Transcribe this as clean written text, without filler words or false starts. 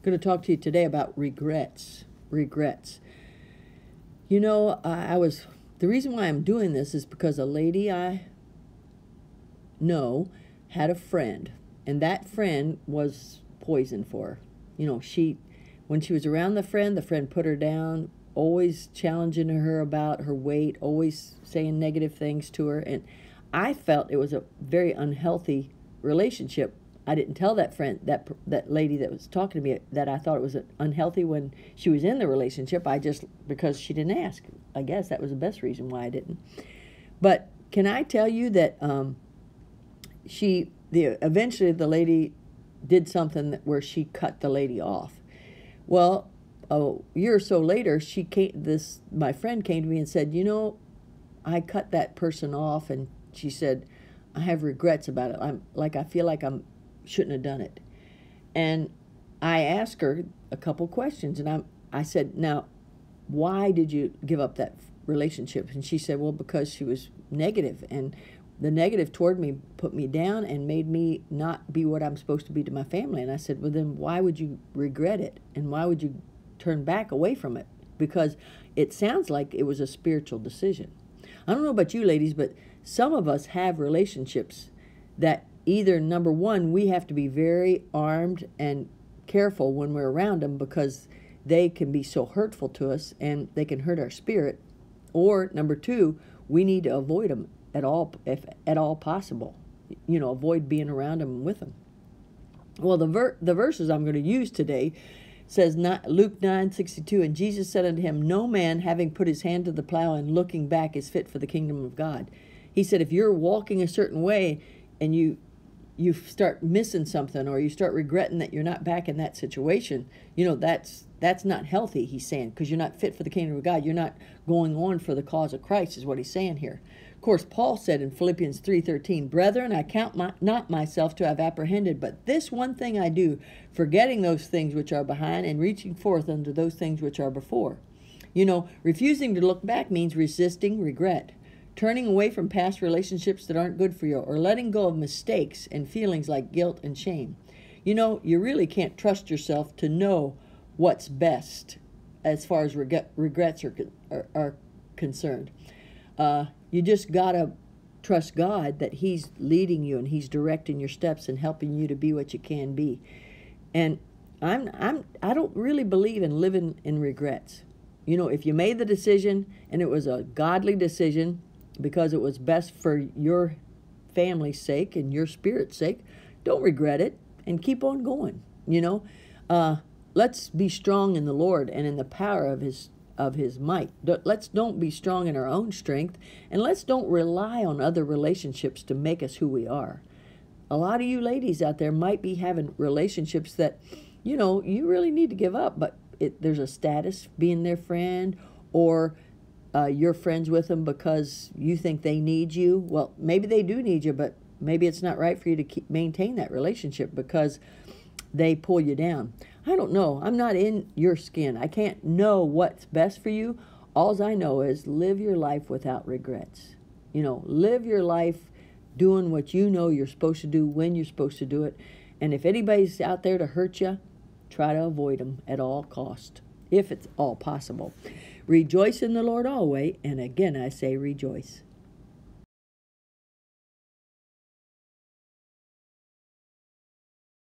going to talk to you today about regrets. Regrets. You know, the reason why I'm doing this is because a lady I know had a friend, and that friend was poison for her. You know, when she was around the friend put her down, always challenging her about her weight, always saying negative things to her. And I felt it was a very unhealthy relationship. I didn't tell that friend, that lady that was talking to me, that I thought it was unhealthy when she was in the relationship. Because she didn't ask. I guess that was the best reason why I didn't. But can I tell you that eventually the lady did something where she cut the lady off. Well, a year or so later, my friend came to me and said, you know, I cut that person off, and she said, I have regrets about it. I feel like I shouldn't have done it. And I asked her a couple questions, and I said, now, why did you give up that relationship? And she said, well, because she was negative, and the negative toward me put me down and made me not be what I'm supposed to be to my family. And I said, well, then why would you regret it? And why would you turn back away from it? Because it sounds like it was a spiritual decision. I don't know about you ladies, but some of us have relationships that either, number one, we have to be very armed and careful when we're around them because they can be so hurtful to us and they can hurt our spirit. Or number two, we need to avoid them at all, if at all possible. You know, avoid being around them and with them. Well, the verses I'm going to use today says, Luke 9:62, and Jesus said unto him, no man having put his hand to the plow and looking back is fit for the kingdom of God. He said, if you're walking a certain way and you start missing something, or you start regretting that you're not back in that situation, you know, that's not healthy, he's saying, because you're not fit for the kingdom of God. You're not going on for the cause of Christ, is what he's saying here. Of course, Paul said in Philippians 3:13, brethren, I count not myself to have apprehended, but this one thing I do, forgetting those things which are behind and reaching forth unto those things which are before. You know, refusing to look back means resisting regret, turning away from past relationships that aren't good for you, or letting go of mistakes and feelings like guilt and shame. You know, you really can't trust yourself to know what's best as far as regrets are concerned. You just gotta trust God that he's leading you and he's directing your steps and helping you to be what you can be. And I don't really believe in living in regrets. You know, if you made the decision and it was a godly decision because it was best for your family's sake and your spirit's sake, don't regret it and keep on going. You know, let's be strong in the Lord and in the power of his might. Let's don't be strong in our own strength, and let's don't rely on other relationships to make us who we are. A lot of you ladies out there might be having relationships that, you know, you really need to give up, but there's a status being their friend, or you're friends with them because you think they need you. Well, maybe they do need you, but maybe it's not right for you to maintain that relationship because they pull you down. I don't know. I'm not in your skin. I can't know what's best for you. All I know is live your life without regrets. You know, live your life doing what you know you're supposed to do when you're supposed to do it. And if anybody's out there to hurt you, try to avoid them at all cost, if it's all possible. Rejoice in the Lord always, and again I say rejoice.